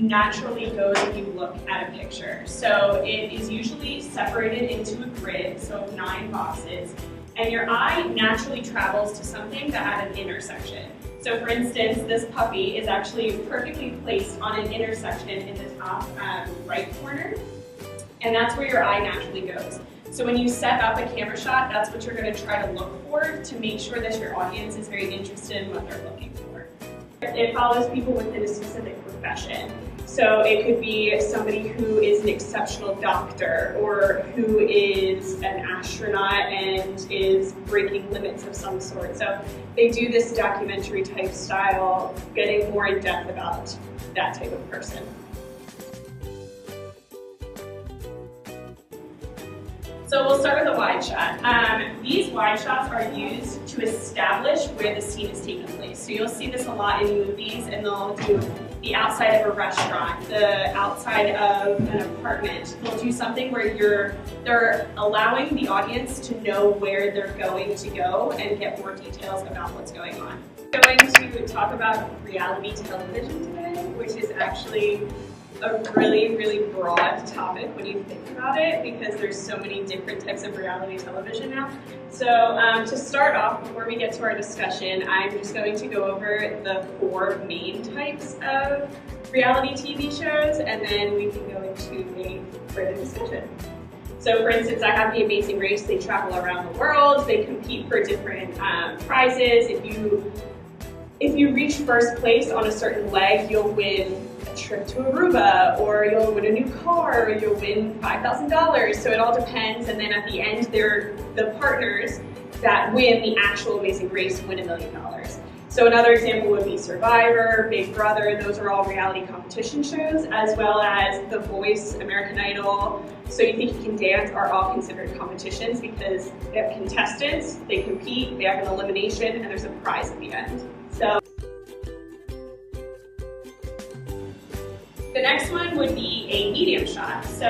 naturally goes if you look at a picture. So it is usually separated into a grid, so 9 boxes, and your eye naturally travels to something that at an intersection. So for instance, this puppy is actually perfectly placed on an intersection in the top right corner, and that's where your eye naturally goes. So when you set up a camera shot, that's what you're going to try to look for to make sure that your audience is very interested in what they're looking for. It follows people within a specific profession. So it could be somebody who is an exceptional doctor or who is an astronaut and is breaking limits of some sort. So they do this documentary type style, getting more in depth about that type of person. So we'll start with a wide shot. These wide shots are used to establish where the scene is taking place. So you'll see this a lot in movies, and they'll do the outside of a restaurant, the outside of an apartment. They'll do something where they're allowing the audience to know where they're going to go and get more details about what's going on. I'm going to talk about reality television today, which is actually a really, really broad topic when you think about it, because there's so many different types of reality television now. So to start off, before we get to our discussion, I'm just going to go over the 4 main types of reality TV shows, and then we can go into a further discussion. So for instance, I have The Amazing Race. They travel around the world. They compete for different prizes. If you reach first place on a certain leg, you'll win a trip to Aruba, or you'll win a new car, or you'll win $5,000. So it all depends, and then at the end, they're the partners that win the actual Amazing Race win $1 million. So another example would be Survivor, Big Brother. Those are all reality competition shows, as well as The Voice, American Idol, So You Think You Can Dance are all considered competitions because they have contestants, they compete, they have an elimination, and there's a prize at the end. So the next one would be a medium shot. So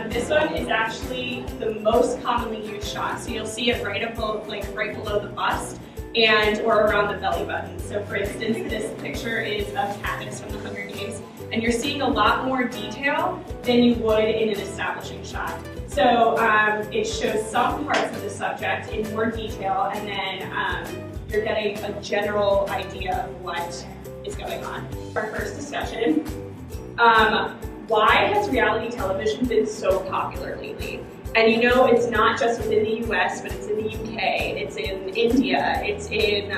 this one is actually the most commonly used shot. So you'll see it right below the bust and or around the belly button. So for instance, this picture is of Katniss from the Hunger Games, and you're seeing a lot more detail than you would in an establishing shot. So it shows some parts of the subject in more detail, and then you're getting a general idea of what is going on. Our first discussion, why has reality television been so popular lately? And you know, it's not just within the US, but it's in the UK, it's in India, it's in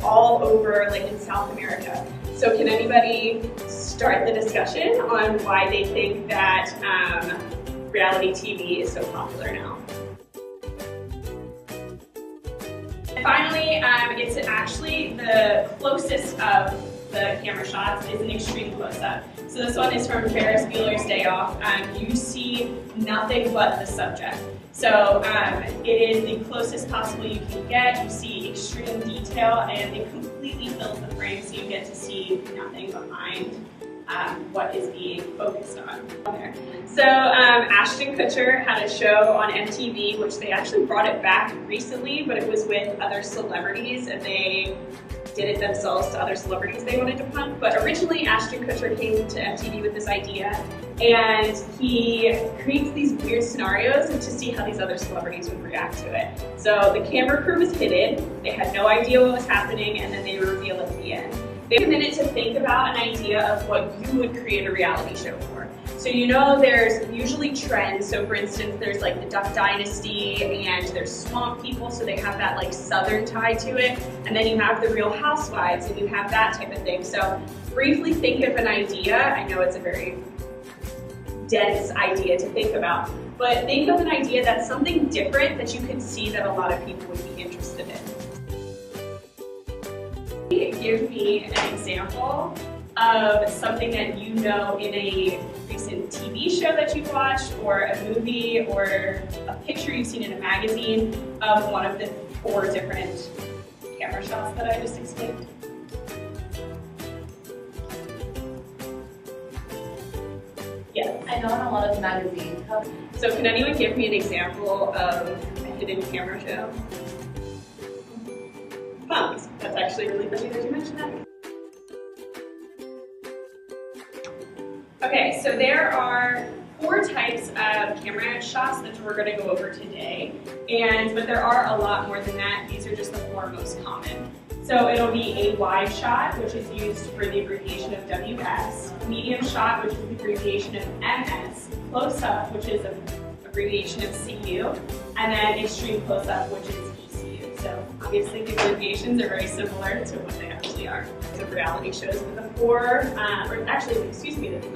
all over, in South America. So can anybody start the discussion on why they think that reality TV is so popular now? And finally, it's actually the closest of the camera shots is an extreme close-up. So this one is from Ferris Bueller's Day Off. You see nothing but the subject. So it is the closest possible you can get. You see extreme detail, and it completely fills the frame, so you get to see nothing behind what is being focused on there. So Ashton Kutcher had a show on MTV, which they actually brought it back recently, but it was with other celebrities, and they did it themselves to other celebrities they wanted to pump. But originally, Ashton Kutcher came to MTV with this idea, and he creates these weird scenarios to see how these other celebrities would react to it. So the camera crew was hidden, they had no idea what was happening, and then they reveal it at the end. They have a minute to think about an idea of what you would create a reality show for. So you know there's usually trends, so for instance there's the Duck Dynasty, and there's Swamp People, so they have that southern tie to it, and then you have the Real Housewives, and you have that type of thing. So briefly think of an idea. I know it's a very dense idea to think about, but think of an idea that's something different that you could see that a lot of people would be interested in. Give me an example of something that you know in a recent TV show that you've watched, or a movie, or a picture you've seen in a magazine of one of the 4 different camera shots that I just explained. Yes. I know in a lot of magazines. So can anyone give me an example of a hidden camera show? Pumped. That's actually really funny that you mentioned that. Okay, so there are 4 types of camera shots that we're going to go over today, but there are a lot more than that. These are just the 4 most common. So it'll be a wide shot, which is used for the abbreviation of WS, medium shot, which is the abbreviation of MS, close up, which is an abbreviation of CU, and then extreme close up, which is ECU. So obviously the abbreviations are very similar to what they actually are. So reality shows, but the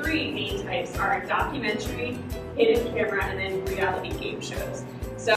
3 main types are documentary, hidden camera, and then reality game shows. So